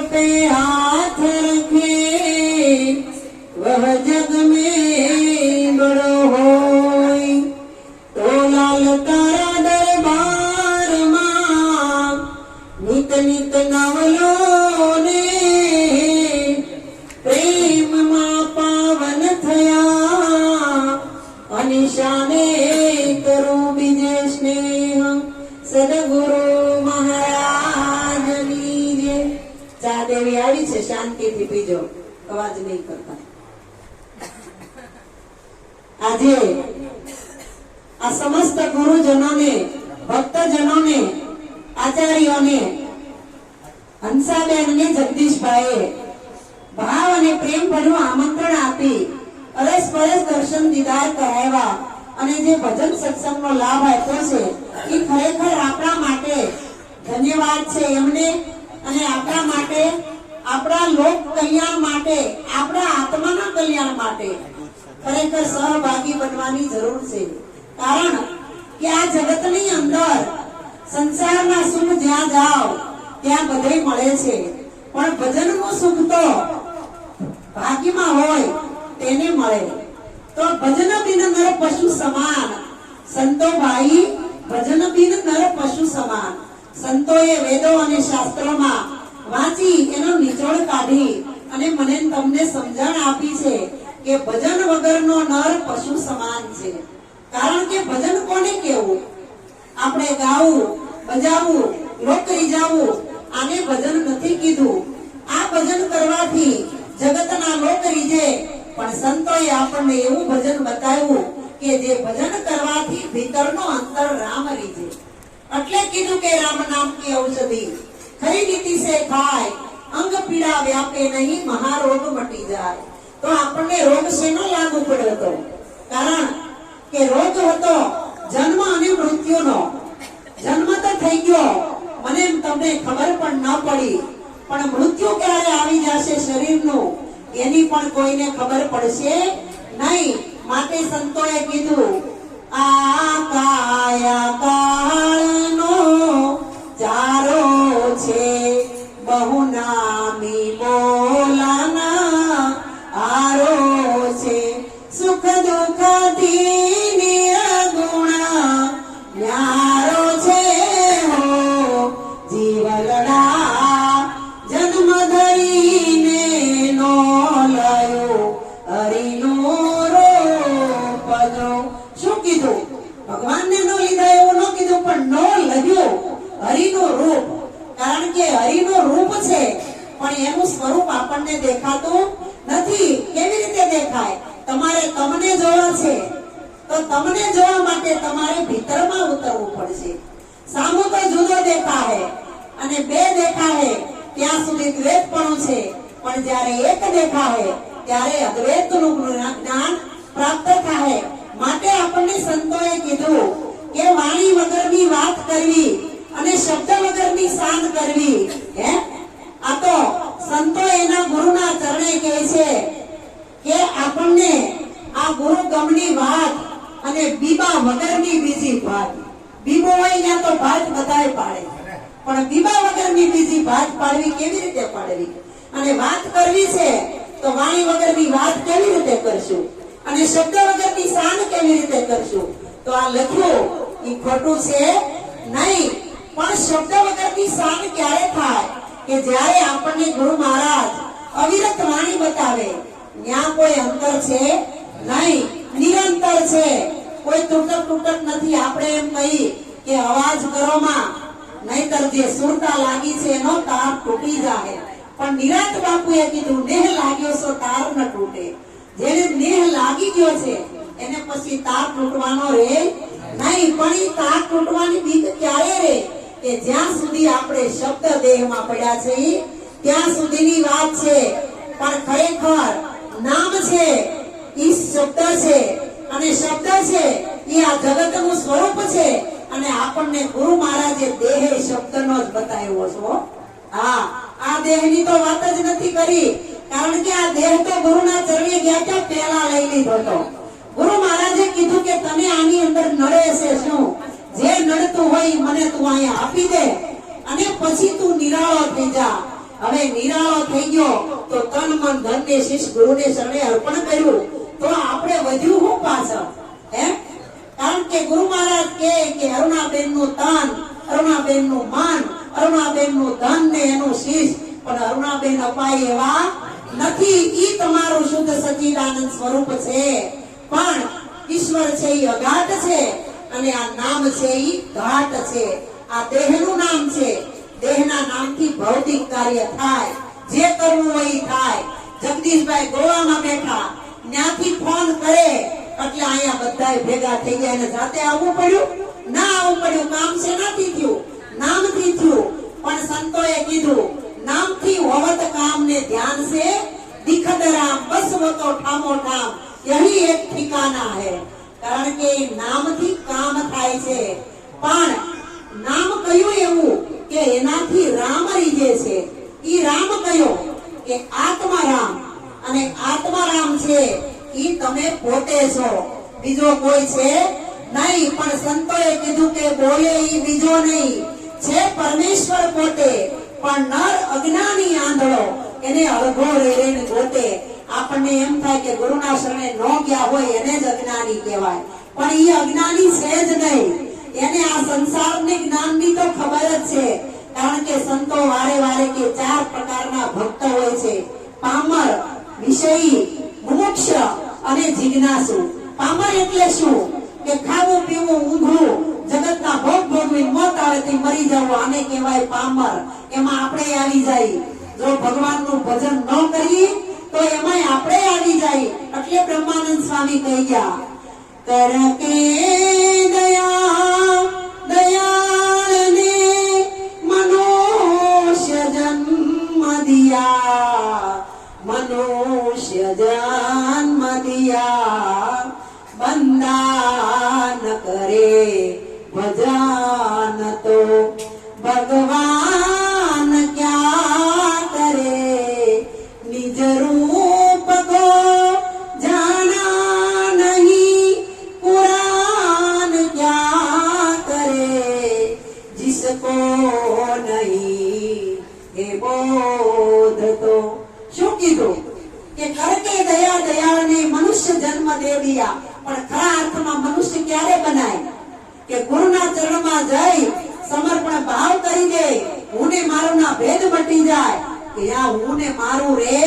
पे हाथ रखे वह जग में बड़ो होय। तो लाल तारा दरबार मां नित नित नवलो ने प्रेम मां पावन थया अनिशाने करूं बीजे स्नेह सदगुरु महाराजनी जय। चा देवी आई छे, शांतिथी पीजो, अवाज नहीं करता। આજે આ સમસ્ત ગુરુજનોને, ભક્તજનોને, આચાર્યોને હંસાબેન ને જગદીશભાઈએ ભાવ અને પ્રેમ ભર્યું આમંત્રણ આપી અરસપરસ દર્શન દીદાર કરાવ્યા અને જે ભજન સત્સંગનો લાભ આપ્યો છે એ ખરેખર આપણા માટે ધન્યવાદ છે એમને, અને આપણા માટે, આપણા લોક કલ્યાણ માટે, આપણા આત્માના કલ્યાણ માટે ખરેખર સહભાગી બનવાની જરૂર છે। કારણ કે આ જગતની અંદર સંસારના સુખ જ્યાં જાઓ ત્યાં બધે મળે છે, પણ ભજનનું સુખ તો ભાગ્યમાં હોય તેને મળે। તો ભજન બિન નર પશુ સમાન, સંતો ભાઈ ભજન બિન નર પશુ સમાન। સંતોએ વેદો અને શાસ્ત્રોમાં વાંચી એનો નિચોડ કાઢી અને મને તમને સમજણ આપી છે કે ભજન વગરનો નર પશુ સમાન છે। કારણ કે ભજન કોને કહેવું? આપણે ગાવું, બજાવવું, લોક રીઝાવવું, આને ભજન નથી કીધું। આ ભજન કરવાથી જગતના લોક રીઝે, પણ સંતોએ આપણને એવું ભજન બતાવ્યું કે જે ભજન કરવાથી ભીતરનો અંતર રામ રીઝે। એટલે કીધું કે રામ નામ की औषधि खरी नीति से खाए अंग पीड़ा व्यापे नहीं महारोग मटी जाए। तो આપણને રોગ શેનો લાગુ પડ્યો હતો? કારણ કે રોગ હતો જન્મ અને મૃત્યુનો। જન્મ તો થઈ ગયો, મને તમને ખબર પણ ન પડી, પણ મૃત્યુ ક્યારે આવી જશે શરીરનું એની પણ કોઈને ખબર પડશે નહીં। માટે સંતોએ કીધું આ કાયા કાળનો ચારો છે બહુ નામી બોલાના આરો છે। સુખ દુઃખ નિર્ગુણ ન્યારો છે હો જીવલડા જન્મ ધરીને નો લયો હરિનો રૂપ જો। શું કીધું? ભગવાનને નો લીધા એવું ન કીધું, પણ નો લગ્યો હરિનું રૂપ। કારણ કે હરિનું રૂપ છે પણ એનું સ્વરૂપ આપણને દેખાતું નથી। કેવી રીતે દેખાય? તમારે તમને જોવા છે તો તમને જોવા માટે તમારે ભીતરમાં ઉતરવું પડશે। સામું તો જુદો દેખાય અને બે દેખાય ત્યાં સુધી દ્વૈતપણું છે, પણ જ્યારે એક દેખાય ત્યારે અદ્વૈતનું જ્ઞાન પ્રાપ્ત થાય। માટે આપણને સંતોએ કીધું કે વાણી વગરની વાત કરવી અને શબ્દ વગરની શાન કરવી। હે આ તો સંતો એના ગુરુના ચરણે કહે છે કે આપણને આ ગુરુ ગમની વાત અને બીબા વગરની બીજી વાત। બીબો હોય ત્યાં તો ભાત બધાય પાડે, પણ બીબા વગરની બીજી ભાત પાડવી કેવી રીતે પાડવી? અને વાત કરવી છે તો વાણી વગરની વાત કેવી રીતે કરશું? અને શબ્દ વગરની શાન કેવી રીતે કરશું? તો આ લખ્યું એ ખોટું છે નહીં, પણ શબ્દ વગરની શાન ક્યારે થાય? કે જ્યારે આપણને ગુરુ મહારાજ અવિરત વાણી બતાવે, ત્યાં કોઈ અંતર છે નહીં, નિરંતર છે, કોઈ તૂટક તૂટક નથી। આપણે એમ કહી કે અવાજ કરોમાં, નહીતર જે સુરતા લાગી છે એનો તાર તૂટી જાય। પણ નિરાંત બાપુએ કીધું નેહ લાગ્યો સો તાર ન તૂટે। જેને નેહ લાગી ગયો છે એને પછી તાર તૂટવાનો રે નહીં। પણ એ તાર તૂટવાની બીક ક્યારે રે? કે જ્યાં સુધી આપણે શબ્દ દેહમાં પડ્યા છે ત્યાં સુધીની વાત છે। પણ ખરેખર નામ છે એ શબ્દ છે, અને શબ્દ છે એ આ જગતનું સ્વરૂપ છે। અને આપણને ગુરુ મહારાજે દેહ શબ્દનો જ બતાવ્યો છો। હા, આ દેહની તો વાત જ નથી કરી, કારણ કે આ દેહ તો ગુરુના ચરણે ગયા ત્યાં પહેલા લઈ લીધો હતો। ગુરુ મહારાજે કીધું કે તને આની અંદર નડે છે શું? જે નડતું હોય મને તું અહીંયા આપી દે અને પછી તું નિરાળો થઈ જા। હવે નિરાળો થઈ ગયો તો તન મન ધન ને શીશ ગુરુને શરણે અર્પણ કર્યું તો આપણે વધ્યું હું પાછળ હે? કારણ કે ગુરુ મહારાજ કે અરુણાબેન નું તન, અરુણાબેન નું મન, અરુણાબેન નું ધન ને એનું શીશ પણ અરુણાબેન અપાય એવા નથી. ઈ તમારું શુદ્ધ સચ્ચિદાનંદ સ્વરૂપ છે. પણ ઈશ્વર છે ઈ અગાધ છે અને આ નામ છે ઈ ઘાટ છે. આ દેહનું નામ છે. દેહના નામથી ભૌતિક કાર્ય થાય, જે કરવું હોય ઈ થાય. જગદીશભાઈ ગોવામાં બેઠા, ત્યાંથી ફોન કરે એટલે અહીંયા બધાય ભેગા થઈ ગયા. એને જાતે આવવું પડ્યું? ના આવવું પડ્યું. કામ શેનાથી થયું? નામથી થયું. પણ સંતોએ કીધું નામથી હોવત કામ ને ધ્યાન से दिखत राम बस वो तो ठामो ठाम यही एक ठिकाना है. કારણ કે નામથી કામ થાય છે. પણ નામ કયું એવું કે એનાથી રામ રીજે છે. ઈ રામ કયો કે આત્મારામ. અને આત્મારામ છે ઈ તમે પોતે છો, બીજો કોઈ છે નહીં. પણ સંતોએ કીધું કે બોલે ઈ બીજો નહીં, છે પરમેશ્વર પોતે. પણ નર અજ્ઞાની આંધળો એને અળગો રેને જોતે. આપણને એમ થાય કે ગુરુના શરણે ન ગયા હોય એને જ અજ્ઞાની કહેવાય, પણ ઈ અજ્ઞાની છે જ નહીં. એને આ સંસારની જ્ઞાનની તો ખબર જ છે. કારણ કે સંતો વારે વારે કે 4 પ્રકારના ભક્ત હોય છે: પામર, વિષયી, મુમુક્ષ અને જિજ્ઞાસુ. પામર એટલે શું? કે ખાવું પીવું ઊંઘવું જગતના ભોગ ભોગવી મોત આવે તે મરી જવું, આને કહેવાય પામર. એમાં આપણે આવી જાય. જો ભગવાનનું ભજન ન કરીએ તો એમાં આપણે આવી જાય. એટલે બ્રહ્માનંદ સ્વામી કહી ગયા, કર કે દયા દયાળ ને મનુષ્ય જન્મ દિયા, મનુષ્ય જન્મ દિયા, બંદા ન કરે ભજન તો ભગવાન ક્યા કરે. નિજ રૂપ કો જાના નહીં, પુરાણ ક્યા કરે. जिसको नहीं हे बोध तो. શું કીધું કે કરકે દયા દયાળ ને મનુષ્ય જન્મ દે દિયા. પણ ખરા અર્થમાં મનુષ્ય ક્યારે બનાય? કે ગુરુના ચરણમાં જઈ સમર્પણ ભાવ કરી દે. હું ને મારું ના ભેદ મટી જાય કે આ હું ને મારું રે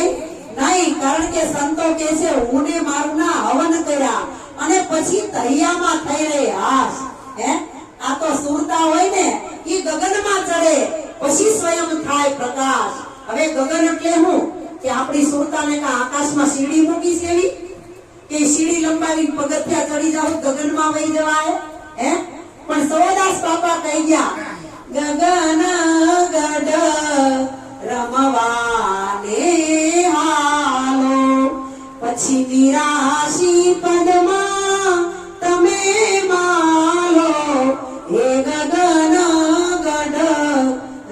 નહીં. કારણ કે સંતો કહે છે હું ને મારું ના હવન કર્યા અને પછી તૈયામાં થઈ રહી હાશ. હે, આ તો સુરતા હોય ને ઈ ગગનમાં ચડે પછી સ્વયં થાય પ્રકાશ. હવે ગગન એટલે હું? કે આપણી સુરતાને કા આકાશમાં સીડી મૂકી છે એવી? કે સીડી લંબાવી પગથિયા ચડી જાવ ગગનમાં વહી જવાય? હે, પણ સવદાસ બાપા કહી ગયા ગગન ગઢ રમવાને હાલો, પછી નિરાશી પદમાં તમે માલો. હે ગગન ગઢ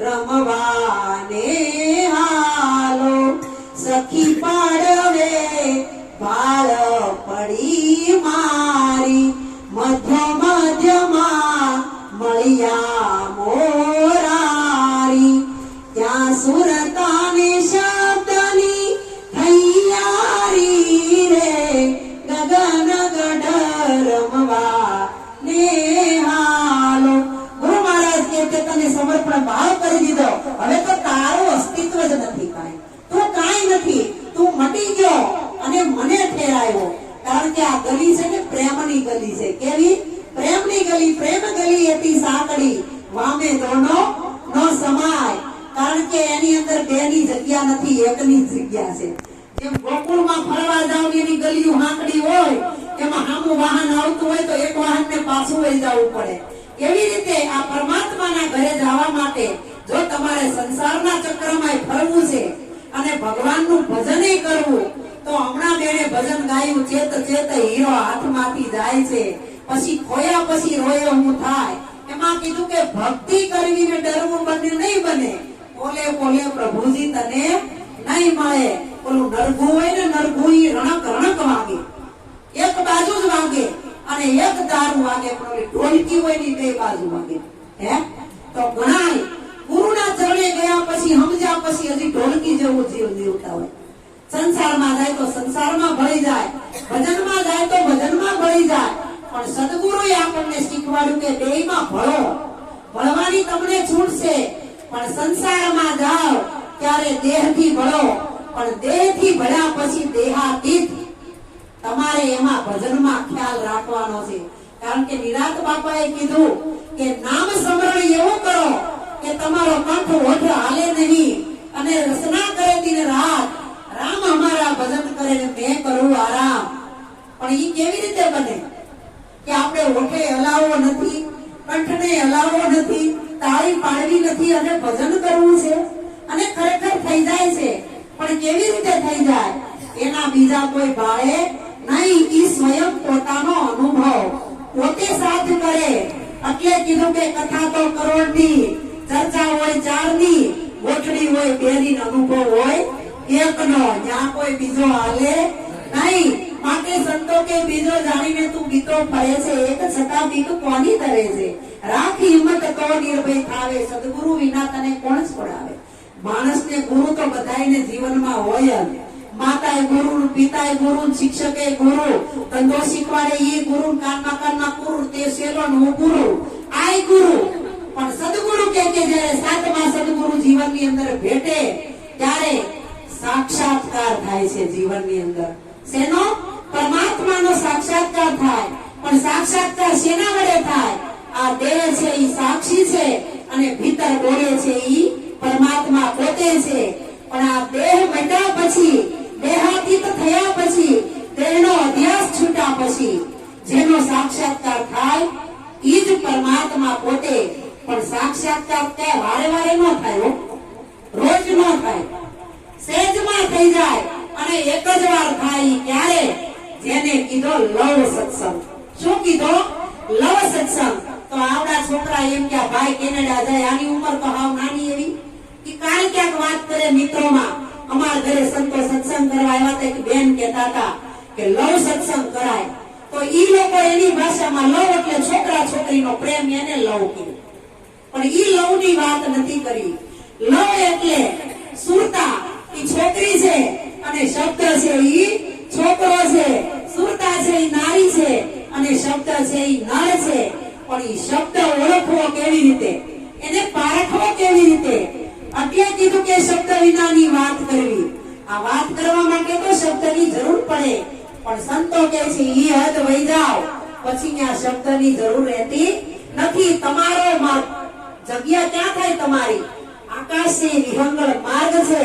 રમવાને હાલો, સખી પાડવે ભાળ પડી મારી, મધ્ય મધ્યમાં મળ્યા મોરારી. ત્યાં સુરતાને શબ્દની તૈયારી રે, ગગન ગઢ રમવા ને હાલો. ગુરુ મહારાજ કે તને સમર્પણ ભાવ કરી દીધો. હવે તો તારું અસ્તિત્વ જ નથી કાંઈ. તું કાંઈ નથી. તું મટી ગયો અને મને ઠેરાયો. કારણ કે આ ગલી છે ને પ્રેમની ગલી છે. કેવી? પ્રેમની ગલી. પ્રેમ ગલી એથી સાંકડી વામે દોનો નો સમાય. કારણ કે એની અંદર બેની જગ્યા નથી, એકની જગ્યા છે. જેમ ગોકુળમાં ફરવા જાવ એની ગલીઓ હાંકડી હોય, એમાં સામું વાહન આવતું હોય તો એક વાહનને પાછું વહી જવું પડે. એવી રીતે આ પરમાત્માના ઘરે જવા માટે જો તમારે સંસારના ચક્રમાં ફરવું છે અને ભગવાનનું ભજન કરવું તો હમણાં બેને ભજન ગાયું ચેત ચેત હીરો હાથમાંથી જાય છે. પછી ખોયા પછી રોયો હું થાય. એમાં કીધું કે ભક્તિ કરવી ને ડરવું બંને નહીં બને. બોલે બોલે પ્રભુજી તને નહીં મળે. ઓલું નરઘું હોય ને, નરઘું ઈ રણક રણક વાગે, એક બાજુ જ વાગે અને એક દારૂ વાગે. પણ ઓલી ઢોલકી હોય ની બે બાજુ વાગે. હે, તો ઘણા ગુરુના ચરણે ગયા પછી સમજ્યા પછી હજી ઢોલકી જેવું જીવ જીવતા હોય। સંસારમાં જાય તો સંસારમાં ભળી જાય, ભજનમાં જાય તો ભજનમાં ભળી જાય। પણ સદગુરુએ આપણને શીખવાડ્યું કે બેયમાં ભળો, ભળવાની તમને છૂટ છે, પણ સંસારમાં જાઓ ત્યારે દેહથી ભળો, પણ દેહથી ભળ્યા પછી દેહાતીત તમારે એમાં ભજનમાં ખ્યાલ રાખવાનો છે। કારણ કે નિરાંત બાપાએ કીધું કે નામ સ્મરણ એવું કરો કે તમારો કંઠ ઓઠ હાલે નહીં, અને રસના કરે દિન રાત, રામ અમારા ભજન કરે ને મેં કરું આરામ। પણ ઈ કેવી રીતે બને કે આપણે ઓઠે હલાવવો નથી, કંઠને હલાવવો નથી, તાળી પાડવી નથી અને ભજન કરવું છે, અને ખરેખર થઈ જાય છે। પણ કેવી રીતે થઈ જાય? એના બીજા કોઈ ભાળે નહીં, ઈ સ્વયં પોતાનો અનુભવ પોતે સાથ કરે। એટલે કીધું કે કથા તો કરોડની, ચર્ચા હોય ચારની, ગોઠડી હોય બેની, અનુભવ હોય એકનો, જ્યાં કોઈ બીજો હાલે નહીં। માટે સંતો કે બીજો જાણીને તું બીતો ફરે છે, એક છતાં બીક કોની ધરે છે? રાખ હિંમત તો નિર્ભય થાવે, સદગુરુ વિના તને કોણ છોડાવે? માણસને ગુરુ તો બધાયને જીવનમાં હોય જ। માતાએ ગુરુ, પિતાએ ગુરુ, શિક્ષકે ગુરુ, ધંધો શીખવાડે ઈ ગુરુ, કાનમાં ગુરુ, તે સેલો નું ગુરુ, આય ગુરુ। પણ સદગુરુ કે જ્યારે સાતમા સદગુરુ જીવનની અંદર ભેટે ત્યારે સાક્ષાત્કાર થાય છે જીવનની અંદર। શેનો? પરમાત્માનો સાક્ષાત્કાર થાય। પણ સાક્ષાત્કાર શેના વડે થાય? આ દેહ છે ઈ સાક્ષી છે, અને ભીતર બોલે છે ઈ પરમાત્મા પોતે છે। પણ આ દેહ મટ્યા પછી, દેહાતીત થયા પછી, દેહનો અધ્યાસ છૂટ્યા પછી જેનો સાક્ષાત્કાર થાય ઈ જ પરમાત્મા પોતે। પણ સાક્ષાત્કાર કે વારે વારે ન થાય, રોજ ન થાય, સહેજમાં થઈ જાય, અને એક જ વાર થાય। ક્યારે? જેને કીધો લવ સત્સંગ। શું કીધો? લવ સત્સંગ। તો આવડા છોકરા એમ કે ભાઈ કેનેડા જાય, આની ઉંમર તો હાવ નાની એવી, કે કાલ ક્યાંક વાત કરે મિત્રોમાં, અમારા ઘરે સંતો સત્સંગ કરવા આવ્યા હતા, કે બેન કહેતા હતા કે લવ સત્સંગ કરાય। તો ઈ લોકો એની ભાષામાં લવ એટલે છોકરા છોકરીનો પ્રેમ, એને લવ કીધું। પણ ઈ લવ ની વાત નથી કરી। લવ એટલે સુરતા, ઈ છોકરી છે, અને શબ્દ છે ઈ છોકરો છે। સુરતા છે ઈ નારી છે, અને શબ્દ છે ઈ નર છે। પણ ઈ શબ્દ ઓળખવો કેવી રીતે, એને પારખવો કેવી રીતે? એટલે કીધું કે શબ્દ વિનાની વાત કરવી। આ વાત કરવા માટે તો શબ્દની જરૂર પડે, પણ સંતો કહે છે ઈ હદ વહી જાઓ પછી આ શબ્દની જરૂર રહેતી નથી। તમારો જગ્યા ક્યાં થાય? તમારી આકાશી વિહંગળ માર્ગ છે,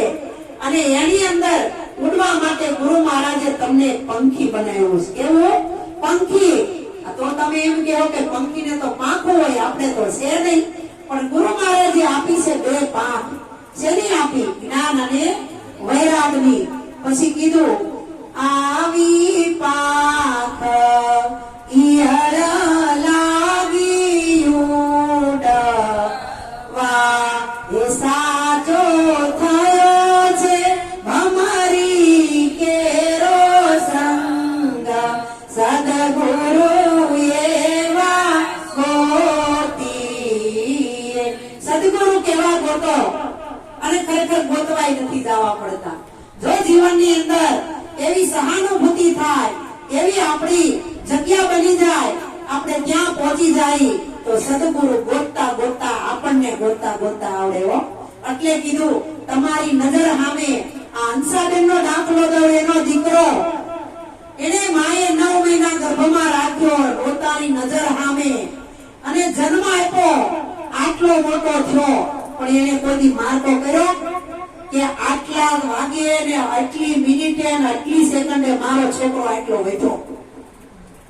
અને એની અંદર ઉડવા માટે ગુરુ મહારાજે તમને પંખી બનાવ્યું છે। કેવું? પંખી। તો તમે એમ કહો કે પંખીને તો પાંખું હોય, આપણે તો છે નહીં, પણ ગુરુ મહારાજે આપી છે બે પાંખ। શેની આપી? જ્ઞાન અને વૈરાગની। પછી કીધું આવી પાંખ ઈહર લાગી ઉડવા, એ સાચો થયો છે ભમરી કેરો સંગ, સદગુરુ એવા ગોતી। સદગુરુ કેવા ગોતો? અને ખરેખર ગોતવાય નથી જવા પડતા। જો જીવનની અંદર એવી સહાનુભૂતિ થાય, એવી આપણી જગ્યા બની જાય, આપણે ત્યાં પહોંચી જાય, તો સદગુરુ ગોતતા ગોતતા આપણને ગોતતા ગોતતા આવડે હો। એટલે કીધું તમારી નજર સામે આ હંસાબેન નો દાખલો દઉં, એનો દીકરો, એને માએ 9 મહિના ગર્ભમાં રાખ્યો પોતાની નજર સામે, અને જન્મ આપ્યો, આટલો મોટો થયો, પણ એને કોઈ મારતો કર્યો કે આટલા વાગે ને આટલી મિનિટે ને આટલી સેકન્ડે મારો છોકરો આટલો વધ્યો?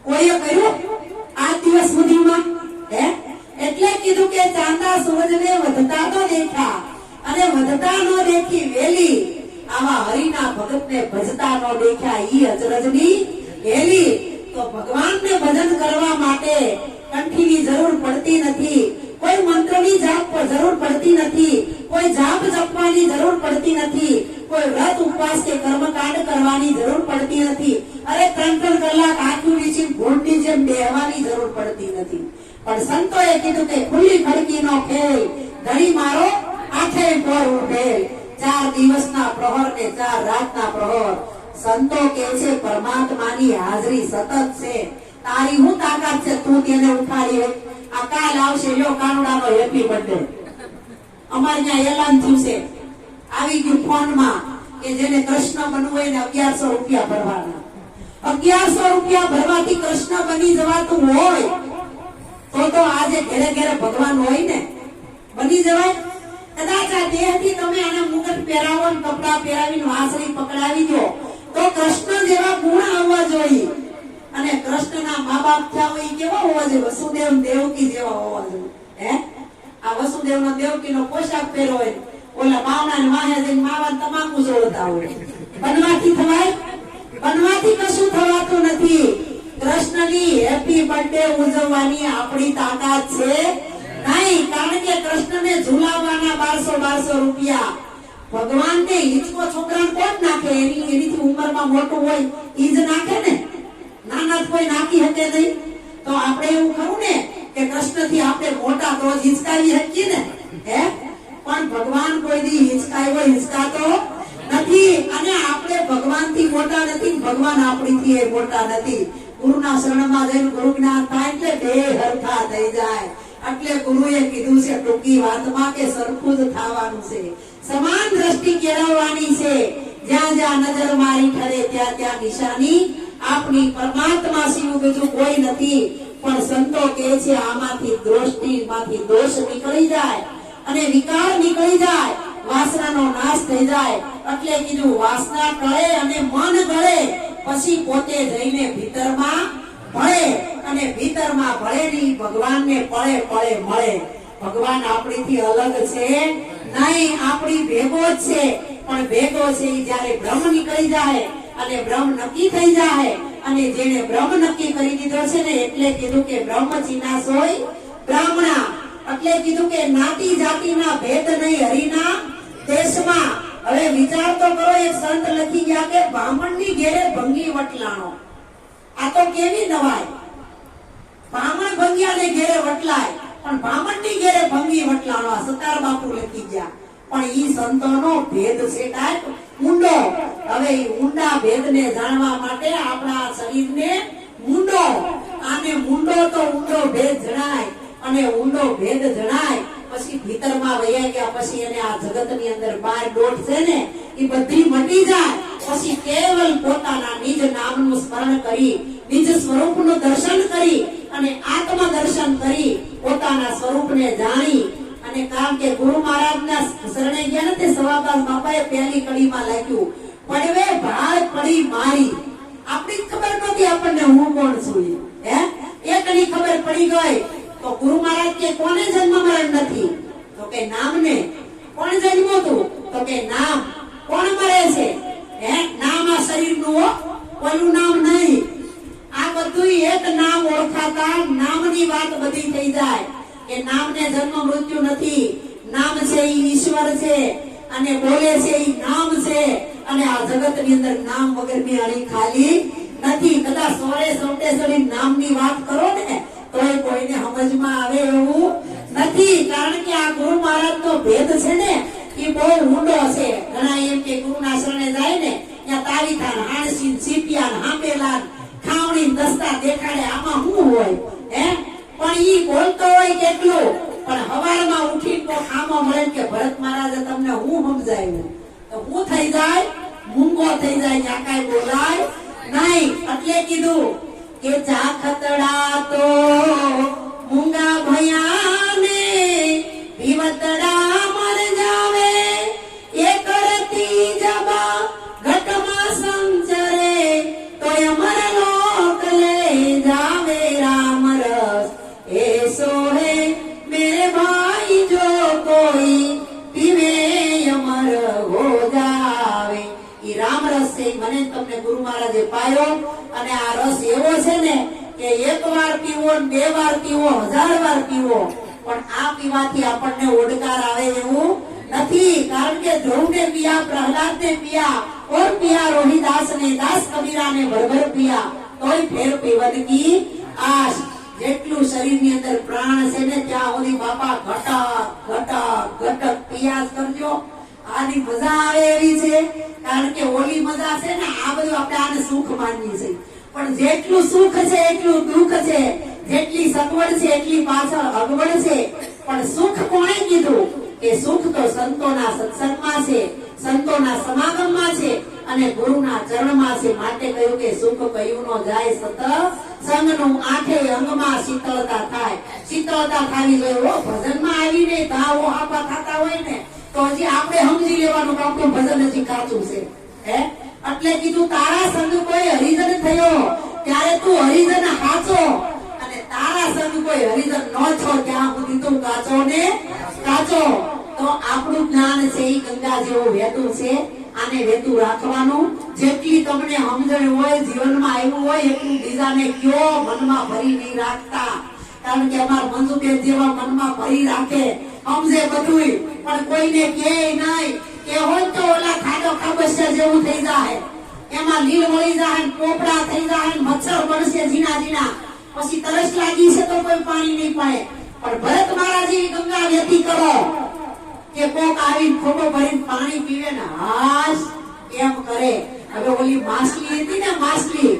કોઈએ કર્યું આ દિવસ સુધીમાં? એટલે કીધું કે ચાંદા સૂરજને વધતા તો દેખા, અને વધતા નો દેખી વેલી, આવા હરિના ભગતને ભજતા નો દેખ્યા ઈ અચરજની વેલી। તો ભગવાનને ભજન કરવા માટે કંઠીની જરૂર પડતી નથી, કોઈ મંત્રની જાપ જરૂર પડતી નથી, કોઈ જાપ જપવાની જરૂર પડતી નથી, કોઈ વ્રત ઉપવાસ કે કર્મકાંડ કરવાની જરૂર પડતી નથી, અરે 3-3 કલાક આંખું વીચી ઘોડની જેમ બેહવાની જરૂર પડતી નથી। પણ સંતોએ કીધું કે ખુલ્લી ખડકીનો ખેલ, ધણી મારો આઠે પર ઉઠેલ 4 દિવસના પ્રહર ને 4 રાતના પ્રહર સંતો કહે છે પરમાત્માની હાજરી સતત છે તારી હું તાકાત છે તું તેને ઉઠાડી હોય આ કાલ આવશે લ્યો કાનુડાનો હેપી બર્થડે અમારે ત્યાં એલાન થયું છે આવી ગયું ફોનમાં કે જેને કૃષ્ણ બનવું હોય ને 1100 રૂપિયા ભરવાના 1100 રૂપિયા ભરવાથી કૃષ્ણ બની જવાતું હોય તો આજે ઘરે ઘરે ભગવાન હોય ને બની જવાય કદાચ આ દેહથી તમે આને મુગટ પહેરાવો ને કપડા પહેરાવીને વાંસળી પકડાવી દો તો કૃષ્ણ જેવા ગુણ આવવા જોઈએ અને કૃષ્ણના મા બાપ થયા હોય કેવા હોવા જોઈએ વસુદેવ દેવકી જેવા હોવા જોઈએ હે આ વસુદેવનો દેવકીનો પોશાક પહેર્યો હોય ઓલા માવના માહે જઈને માવા તમાકુ જોડતા હોય બનવાથી થવાય બનવાથી કશું થવાતું નથી કૃષ્ણની હેપી બર્થડે ઉજવવાની આપણી તાકાત છે નહીં કારણ કે કૃષ્ણને ઝુલાવવાના 1200 રૂપિયા ભગવાનને હિંચકો છોકરાને કોણ નાખે એની ઉંમરમાં મોટું હોય ઈ જ નાખે ને નાના કોઈ નાખી શકે નહીં તો આપણે એવું ખરું ને કે કૃષ્ણથી આપણે મોટા તો હિંચકાવી શકીએ ને હે પણ ભગવાન કોઈ દી હિંચકાયો હિંચકાતો નથી અને આપણે ભગવાનથી મોટા નથી ભગવાન આપણીથી મોટા નથી ગુરુના શરણમાં જઈને ગુરુ જ્ઞાન થાય એટલે બે હરખા થઈ જાય એટલે ગુરુએ કીધું છે ટૂંકી વાતમાં કે સરખું જ થવાનું છે સમાન દ્રષ્ટિ કેળવવાની છે જ્યાં જ્યાં નજર મારી ઠરે ત્યાં ત્યાં નિશાની આપણી પરમાત્મા સિવાય બીજું કોઈ નથી પણ સંતો કહે છે આમાંથી દ્રષ્ટિમાંથી દોષ નીકળી જાય અને વિકાર નીકળી જાય વાસનાનો નાશ થઈ જાય એટલે કીધું વાસના ટળે અને મન ગળે પછી પોતે જઈને ભીતરમાં ભળે અને ભીતરમાં ભળેલી ભગવાનને પળે પળે મળે ભગવાન આપણીથી અલગ છે નહીં આપણી ભેગો જ છે પણ ભેગો છે જ્યારે બ્રહ્મ નીકળી જાય અને બ્રહ્મ નક્કી થઈ જાય અને જેને બ્રહ્મ નક્કી કરી દીધો છે ને એટલે કીધું કે બ્રહ્મ ચિનાશ હોય બ્રાહ્મણા એટલે કીધું કે નાતી જાતિના ભેદ નહીં હરિના દેશમાં હવે વિચાર તો કરો એક સંત લખી ગયા કે બ્રાહ્મણની ઘેરે ભંગી વટલાણો આ તો કેવી નવાય બ્રાહ્મણ ભંગિયાને ઘેરે વટલાય પણ બ્રાહ્મણની ઘેરે ભંગી વટલાણો આ સતાર બાપુ લખી ગયા પણ ઈ સંતોનો ભેદ છે કાંઈક ઊંડો હવે ઈ ઊંડા ભેદને જાણવા માટે આપણા શરીરને ઊંડો આને ઊંડો તો ઊંડો ભેદ જણાય અને ઊંડો ભેદ જણાય પછી ભીતરમાં વયા ગયા પછી એને આ જગતની અંદર બાર દોટ છે ને એ બધી મટી જાય પછી કેવલ પોતાના નિજ નામનું સ્મરણ કરી નિજ સ્વરૂપનું દર્શન કરી અને આત્મ દર્શન કરી પોતાના સ્વરૂપને જાણી અને કારણ કે ગુરુ મહારાજના શરણે ગયા ને તે સવાબાસ બાપાએ પહેલી કડીમાં લખ્યું પડવે ભાળ પડી મારી આપણી જ ખબર નહોતી આપણને હું કોણ છું હે એ કડી ખબર પડી ગઈ તો ગુરુ મહારાજ કે કોને જન્મ મરણ નથી તો કે નામને કોણ જન્મો તું તો કે નામ કોણ મરે છે હે નામ આ શરીરનું કોઈનું નામ નહીં આ બધું એક નામ ઓળખાતા નામની વાત બધી થઈ જાય કે નામને જન્મ મૃત્યુ નથી નામ છે ઈ ઈશ્વર છે અને બોલે છે ઈ નામ છે અને આ જગતની અંદર નામ વગરની અણી ખાલી નથી કદાચ સોળે સોટે સડી નામની વાત કરો ને તોય કોઈને સમજમાં આવે એવું નથી કારણ કે આ ગુરુ મહારાજનો ભેદ છે ને એ બહુ ઊંડો છે ઘણા એમ કે ગુરુના શરણે જાય ને ત્યાં તાવીથાન હાણસી સીપિયાન હાંબેલાન ખાવણી દસ્તા દેખાડે આમાં શું હોય હે પણ ઈ બોલતો હોય કેટલું પણ હવારમાં ઉઠીને તો ખામો મળે કે ભરત મહારાજે તમને હું સમજાવ્યું તો હું થઈ જાય મૂંગો થઈ જાય ત્યાં કાંઈ બોલાય નહીં એટલે કીધું કે ચાખતડા તો મૂંગા ભયાને પીવતડા મર જાવે એ કરતી જબા ઘટમાં સંચરે તો અમર લોક લે જાવે રામ રસ એ સોહે મેરે ભાઈ જો કોઈ પીવે અમર હો જાવે ઈ રામ રસ છે મને તમને ગુરુ મહારાજે પાયો અને આ રસ એવો છે ને કે એક વાર પીવો ને 2 વાર પીવો 1000 વાર પીવો પણ આ પીવાથી આપણને ઓડકાર આવે એવું નથી કારણ કે ધ્રુવને પિયા પ્રહલાદને પિયા और पिया रोहिदास ने दास कबीरा ने भरभर पिया तोय फेर पीवन की आस જેટલું શરીરની અંદર પ્રાણ છે ને ત્યાં સુધી બાપા ઘટક ઘટક ઘટક પ્રયાસ કરજો. આની મજા આવે એવી છે, કારણ કે ઓલી મજા છે ને આ બધું આપણે આને સુખ માનવી છે, પણ જેટલું સુખ છે એટલું દુઃખ છે, જેટલી સગવડ છે એટલી પાછળ અગવડ છે. પણ સુખ કોણે કીધું? કે સુખ તો સંતોના સત્સંગમાં છે, સંતોના સમાગમમાં છે અને ગુરુના ચરણમાં છે. માટે કહ્યું કે સુખ કયું નો જાય સત સંગનું આઠે અંગમાં શીતળતા થાય. શીતળતા થવી જોઈએ. ભજનમાં આવીને ધાવો આપા થતા હોય ને તો હજી આપણે સમજી લેવાનું કે આપણું ભજન હજી કાચું છે. હે એટલે કીધું તારા સંગ કોઈ હરિજન થયો ત્યારે તું હરિજન હાચો, અને તારા સંગ કોઈ હરિજન ન છો ત્યાં સુધી તું કાચો ને કાચો. તો આપણું જ્ઞાન છે એ ગંગા જેવું વહેતું છે, આને વહેતું રાખવાનું. જેટલી તમને સમજણ હોય જીવનમાં આવ્યું હોય એટલું બીજાને કયો, મનમાં ભરી નહીં રાખતા. કારણ કે અમારા મંજુબેન જેવા મનમાં ભરી રાખે, સમજે બધું પણ કોઈને કહે નહીં. કે હોય તો ઓલા ખાડો ખાબસ્યા જેવું થઈ જાય, એમાં લીલ વળી જાય, પોપડા થઈ જાય, મચ્છર બનશે ઝીણા ઝીણા, પછી તરસ લાગી છે તો કોઈ પાણી નહીં પડે. પણ ભરત મહારાજ જેવી ગંગા વહેતી કરો કે કોક આવી ખોટો ભરીને પાણી પીવે ને હાશ એમ કરે. હવે ઓલી માછલી હતી ને માછલી,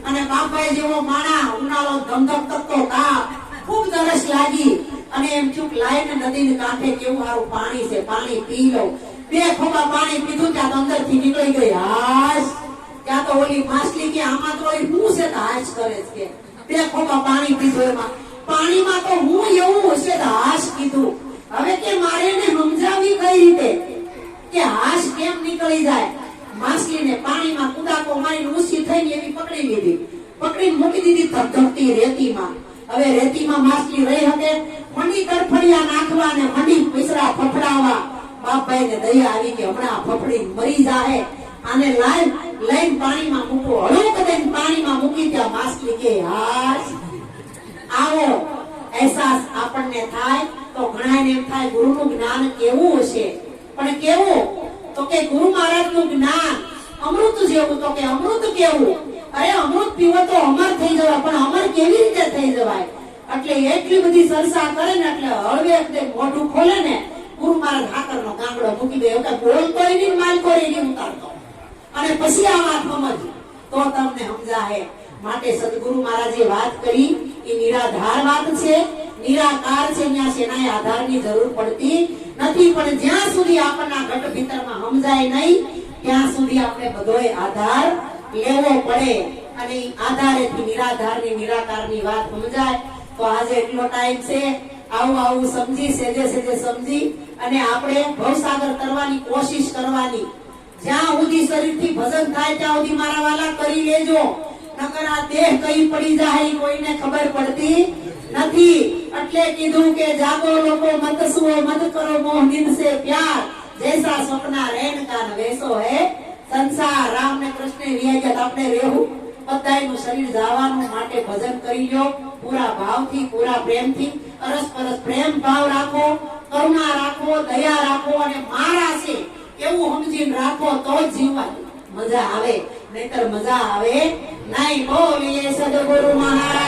અને બાપાએ જેવો માણા, ઉનાળો ધમધમતો તાપ, ખૂબ તરસ લાગી અને એમ ચૂક લાઈને નદીને કાંઠે કેવું સારું પાણી છે, પાણી પી લઉં. બે ખોબા પાણી પીધું ત્યાં તો અંદરથી નીકળી ગઈ હાશ. ત્યાં તો ઓલી માછલી કે આમાં તો શું છે તો હાશ કરે છે. બે ખોબા પાણી પીધું, એમાં પાણીમાં તો હું એવું હશે તો હાશ કીધું. હવે કે મારે એને સમજાવી કઈ રીતે કે હાશ કેમ નીકળી જાય? માછલીને પાણીમાં કુદાકો મારીને ઊંચી થઈને એવી પકડી લીધી, પકડીને મૂકી દીધી ધબધબતી રેતીમાં. હવે રેતીમાં માછલી રહી હતી, મંડી તડફડિયા નાખવા ને મંડી પીસરા ફફડાવવા. બાપભાઈને દયા આવી કે હમણાં ફફડી મરી જાય, આને લઈને પાણીમાં મૂકો. હળુક દઈને પાણીમાં મૂકી ત્યાં માછલી કે હાશ આવો. અહેસાસ આપણને થાય તો ઘણાને એમ થાય ગુરુનું જ્ઞાન કેવું હશે, પણ કેવું? તો કે ગુરુ મહારાજનું જ્ઞાન અમૃત જેવું. તો કે અમૃત કેવું? અરે અમૃત પીવો તો અમર થઈ જવાય, પણ અમર કેવી રીતે થઈ જવાય? એટલે એટલી બધી સરસા કરે ને એટલે હળવે મોઢું ખોલે ને ગુરુ મહારાજ હાકરનો કાંગડો મૂકી દે. કે બોલતોય નહીં, માલકોરી નહીં ઉતારતો, અને પછી આ વાત સમજ તો તમને સમજાય. માટે સદગુરુ મહારાજે વાત કરી એ નિરાધાર વાત છે, નિરાકાર છે. ત્યાં શેનાય આધારની જરૂર પડતી નથી. પણ જ્યાં સુધી આપણના ઘટ ભીતરમાં સમજાય નહીં ત્યાં સુધી આપણે બધોય આધાર લેવો પડે, અને આધારેથી નિરાધારની નિરાકારની વાત સમજાય. તો આજે એટલો ટાઈમ છે, આવું આવું સમજી સેજે સેજે સમજી અને આપણે ભવસાગર કરવાની કોશિશ કરવાની. જ્યાં સુધી શરીરથી ભજન થાય ત્યાં સુધી મારા વાલા કરી લેજો, નકર આ દેહ કઈ પડી જાય કોઈને ખબર પડતી નથી. એટલે કીધું કે જાગો લોકો મત સુઓ મત કરો મોહ નિંદ સે પ્યાર, જૈસા સપના રહેન કા વેસો હે સંસાર. રામ ને કૃષ્ણ વિયાજત આપણે રહેવું, બધાયનું શરીર જવાનું. માટે ભજન કરી લો પૂરા ભાવથી, પૂરા પ્રેમથી. અરસપરસ પ્રેમ ભાવ રાખો, કરુણા રાખો, દયા રાખો, અને મારા છે એવું સમજીને રાખો તો જ જીવવાની મજા આવે, નહીતર મજા આવે નહીં. બોલીએ સદગુરુ મહારાજ